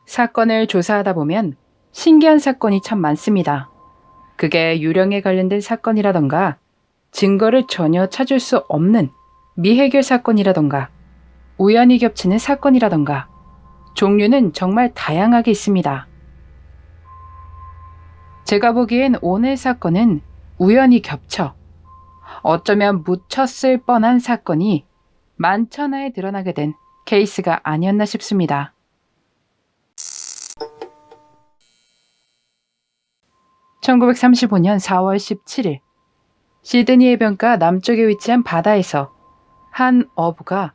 사건을 조사하다 보면 신기한 사건이 참 많습니다. 그게 유령에 관련된 사건이라던가 증거를 전혀 찾을 수 없는 미해결 사건이라던가 우연히 겹치는 사건이라던가 종류는 정말 다양하게 있습니다. 제가 보기엔 오늘 사건은 우연히 겹쳐 어쩌면 묻혔을 뻔한 사건이 만천하에 드러나게 된 케이스가 아니었나 싶습니다. (1935년 4월 17일) 시드니 해변가 남쪽에 위치한 바다에서 한 어부가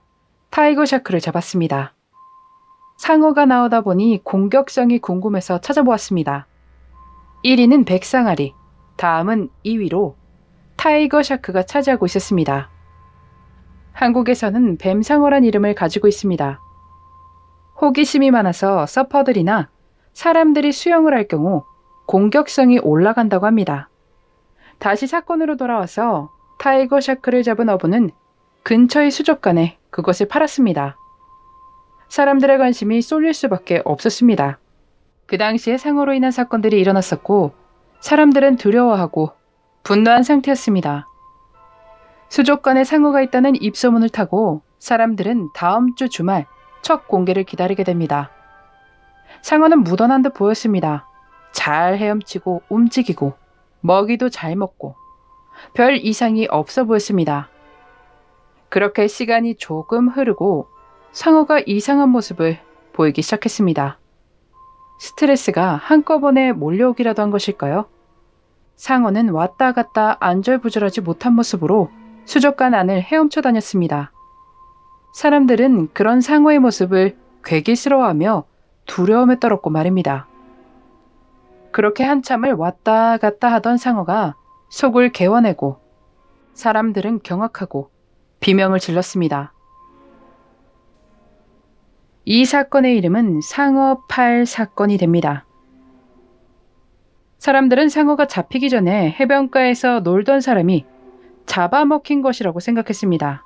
타이거 샤크를 잡았습니다. 상어가 나오다 보니 공격성이 궁금해서 찾아보았습니다. 1위는 백상아리, 다음은 2위로 타이거 샤크가 차지하고 있었습니다. 한국에서는 뱀상어란 이름을 가지고 있습니다. 호기심이 많아서 서퍼들이나 사람들이 수영을 할 경우 공격성이 올라간다고 합니다. 다시 사건으로 돌아와서 타이거 샤크를 잡은 어부는 근처의 수족관에 그것을 팔았습니다. 사람들의 관심이 쏠릴 수밖에 없었습니다. 그 당시에 상어로 인한 사건들이 일어났었고 사람들은 두려워하고 분노한 상태였습니다. 수족관에 상어가 있다는 입소문을 타고 사람들은 다음 주 주말 첫 공개를 기다리게 됩니다. 상어는 묻어난 듯 보였습니다. 잘 헤엄치고 움직이고 먹이도 잘 먹고 별 이상이 없어 보였습니다. 그렇게 시간이 조금 흐르고 상어가 이상한 모습을 보이기 시작했습니다. 스트레스가 한꺼번에 몰려오기라도 한 것일까요? 상어는 왔다 갔다 안절부절하지 못한 모습으로 수족관 안을 헤엄쳐 다녔습니다. 사람들은 그런 상어의 모습을 괴기스러워하며 두려움에 떨었고 말입니다. 그렇게 한참을 왔다 갔다 하던 상어가 속을 개워내고 사람들은 경악하고 비명을 질렀습니다. 이 사건의 이름은 상어팔 사건이 됩니다. 사람들은 상어가 잡히기 전에 해변가에서 놀던 사람이 잡아먹힌 것이라고 생각했습니다.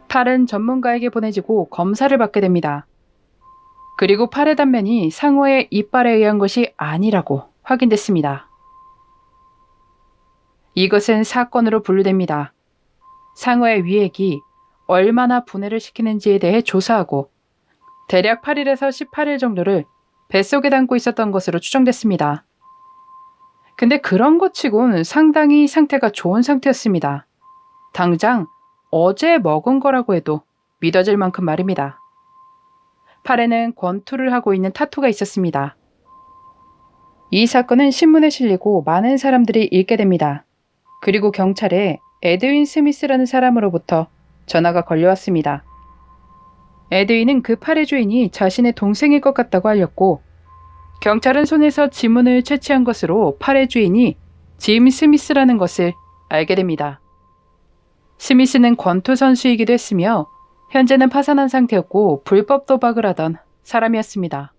팔은 전문가에게 보내지고 검사를 받게 됩니다. 그리고 팔의 단면이 상어의 이빨에 의한 것이 아니라고 확인됐습니다. 이것은 사건으로 분류됩니다. 상어의 위액이 얼마나 분해를 시키는지에 대해 조사하고 대략 8일에서 18일 정도를 뱃속에 담고 있었던 것으로 추정됐습니다. 근데 그런 것 치곤 상당히 상태가 좋은 상태였습니다. 당장 어제 먹은 거라고 해도 믿어질 만큼 말입니다. 팔에는 권투를 하고 있는 타투가 있었습니다. 이 사건은 신문에 실리고 많은 사람들이 읽게 됩니다. 그리고 경찰에 에드윈 스미스라는 사람으로부터 전화가 걸려왔습니다. 에드윈은 그 팔의 주인이 자신의 동생일 것 같다고 알렸고 경찰은 손에서 지문을 채취한 것으로 팔의 주인이 짐 스미스라는 것을 알게 됩니다. 스미스는 권투 선수이기도 했으며 현재는 파산한 상태였고 불법 도박을 하던 사람이었습니다.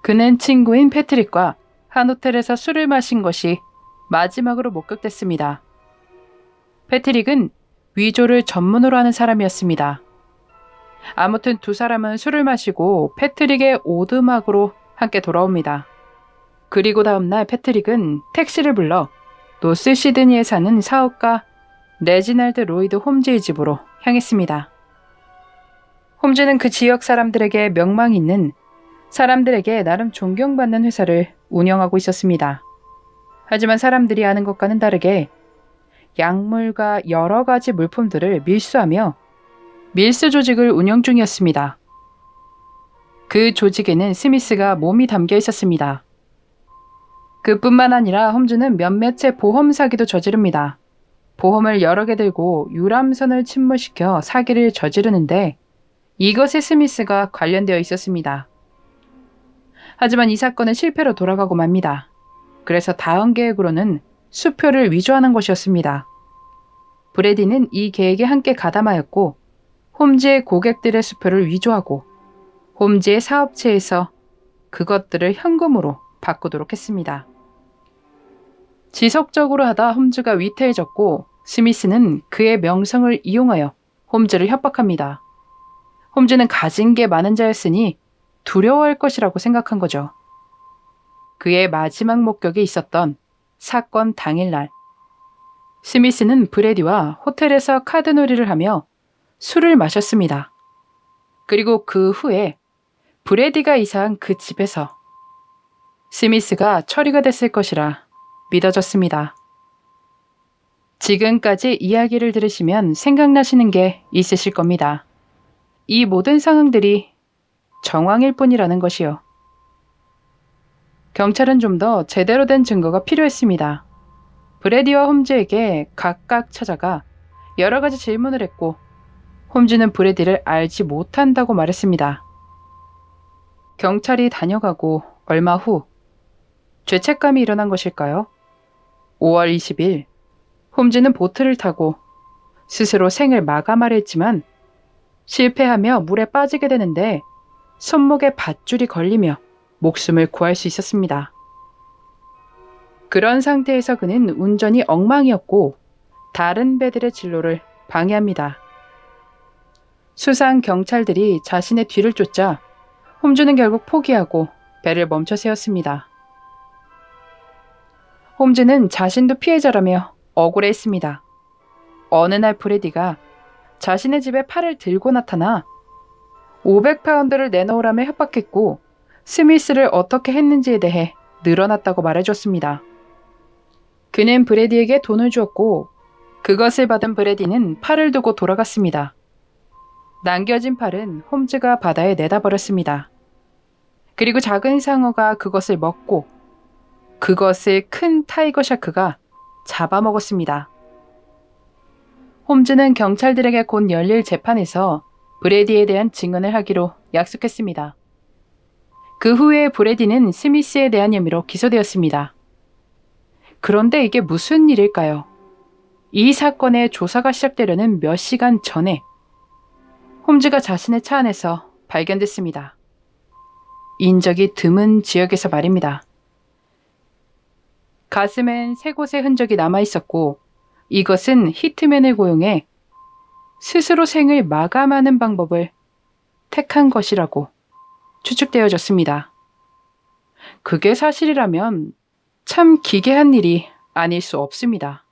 그는 친구인 패트릭과 한 호텔에서 술을 마신 것이 마지막으로 목격됐습니다. 패트릭은 위조를 전문으로 하는 사람이었습니다. 아무튼 두 사람은 술을 마시고 패트릭의 오두막으로 함께 돌아옵니다. 그리고 다음날 패트릭은 택시를 불러 노스 시드니에 사는 사업가 레지날드 로이드 홈즈의 집으로 향했습니다. 홈즈는 그 지역 사람들에게 명망 있는 사람들에게 나름 존경받는 회사를 운영하고 있었습니다. 하지만 사람들이 아는 것과는 다르게 약물과 여러 가지 물품들을 밀수하며 밀수 조직을 운영 중이었습니다. 그 조직에는 스미스가 몸이 담겨 있었습니다. 그뿐만 아니라 홈즈는 몇몇 채 보험 사기도 저지릅니다. 보험을 여러 개 들고 유람선을 침몰시켜 사기를 저지르는데 이것에 스미스가 관련되어 있었습니다. 하지만 이 사건은 실패로 돌아가고 맙니다. 그래서 다음 계획으로는 수표를 위조하는 것이었습니다. 브래디는 이 계획에 함께 가담하였고 홈즈의 고객들의 수표를 위조하고 홈즈의 사업체에서 그것들을 현금으로 바꾸도록 했습니다. 지속적으로 하다 홈즈가 위태해졌고 스미스는 그의 명성을 이용하여 홈즈를 협박합니다. 홈즈는 가진 게 많은 자였으니 두려워할 것이라고 생각한 거죠. 그의 마지막 목격이 있었던 사건 당일날, 스미스는 브래디와 호텔에서 카드놀이를 하며 술을 마셨습니다. 그리고 그 후에 브래디가 이사한 그 집에서 스미스가 처리가 됐을 것이라 믿어졌습니다. 지금까지 이야기를 들으시면 생각나시는 게 있으실 겁니다. 이 모든 상황들이 정황일 뿐이라는 것이요. 경찰은 좀 더 제대로 된 증거가 필요했습니다. 브래디와 홈즈에게 각각 찾아가 여러 가지 질문을 했고 홈즈는 브래디를 알지 못한다고 말했습니다. 경찰이 다녀가고 얼마 후 죄책감이 일어난 것일까요? 5월 20일 홈즈는 보트를 타고 스스로 생을 마감하려 했지만 실패하며 물에 빠지게 되는데 손목에 밧줄이 걸리며 목숨을 구할 수 있었습니다. 그런 상태에서 그는 운전이 엉망이었고 다른 배들의 진로를 방해합니다. 수상 경찰들이 자신의 뒤를 쫓자 홈즈는 결국 포기하고 배를 멈춰 세웠습니다. 홈즈는 자신도 피해자라며 억울해했습니다. 어느 날 브래디가 자신의 집에 팔을 들고 나타나 500파운드를 내놓으라며 협박했고 스미스를 어떻게 했는지에 대해 늘어났다고 말해줬습니다. 그는 브래디에게 돈을 주었고 그것을 받은 브래디는 팔을 두고 돌아갔습니다. 남겨진 팔은 홈즈가 바다에 내다버렸습니다. 그리고 작은 상어가 그것을 먹고 그것을 큰 타이거 샤크가 잡아먹었습니다. 홈즈는 경찰들에게 곧 열릴 재판에서 브래디에 대한 증언을 하기로 약속했습니다. 그 후에 브래디는 스미스에 대한 혐의로 기소되었습니다. 그런데 이게 무슨 일일까요? 이 사건의 조사가 시작되려는 몇 시간 전에 홈즈가 자신의 차 안에서 발견됐습니다. 인적이 드문 지역에서 말입니다. 가슴엔 세 곳의 흔적이 남아있었고 이것은 히트맨을 고용해 스스로 생을 마감하는 방법을 택한 것이라고 추측되어졌습니다. 그게 사실이라면 참 기괴한 일이 아닐 수 없습니다.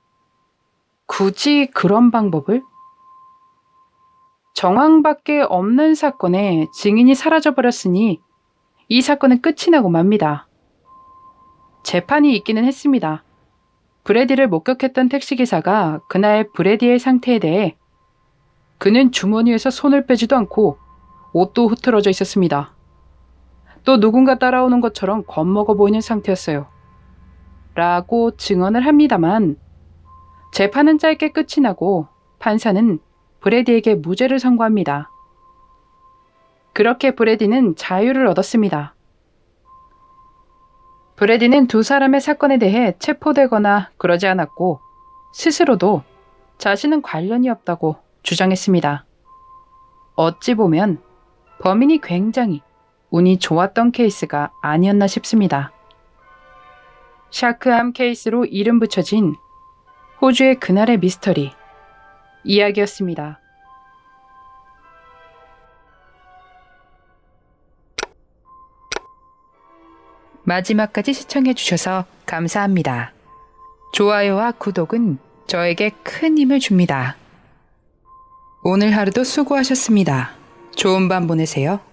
굳이 그런 방법을? 정황밖에 없는 사건에 증인이 사라져버렸으니 이 사건은 끝이 나고 맙니다. 재판이 있기는 했습니다. 브래디를 목격했던 택시기사가 그날 브래디의 상태에 대해 그는 주머니에서 손을 빼지도 않고 옷도 흐트러져 있었습니다. 또 누군가 따라오는 것처럼 겁먹어 보이는 상태였어요. 라고 증언을 합니다만 재판은 짧게 끝이 나고 판사는 브래디에게 무죄를 선고합니다. 그렇게 브래디는 자유를 얻었습니다. 브래디는 두 사람의 사건에 대해 체포되거나 그러지 않았고 스스로도 자신은 관련이 없다고 주장했습니다. 어찌 보면 범인이 굉장히 운이 좋았던 케이스가 아니었나 싶습니다. 샤크암 케이스로 이름 붙여진 호주의 그날의 미스터리 이야기였습니다. 마지막까지 시청해주셔서 감사합니다. 좋아요와 구독은 저에게 큰 힘을 줍니다. 오늘 하루도 수고하셨습니다. 좋은 밤 보내세요.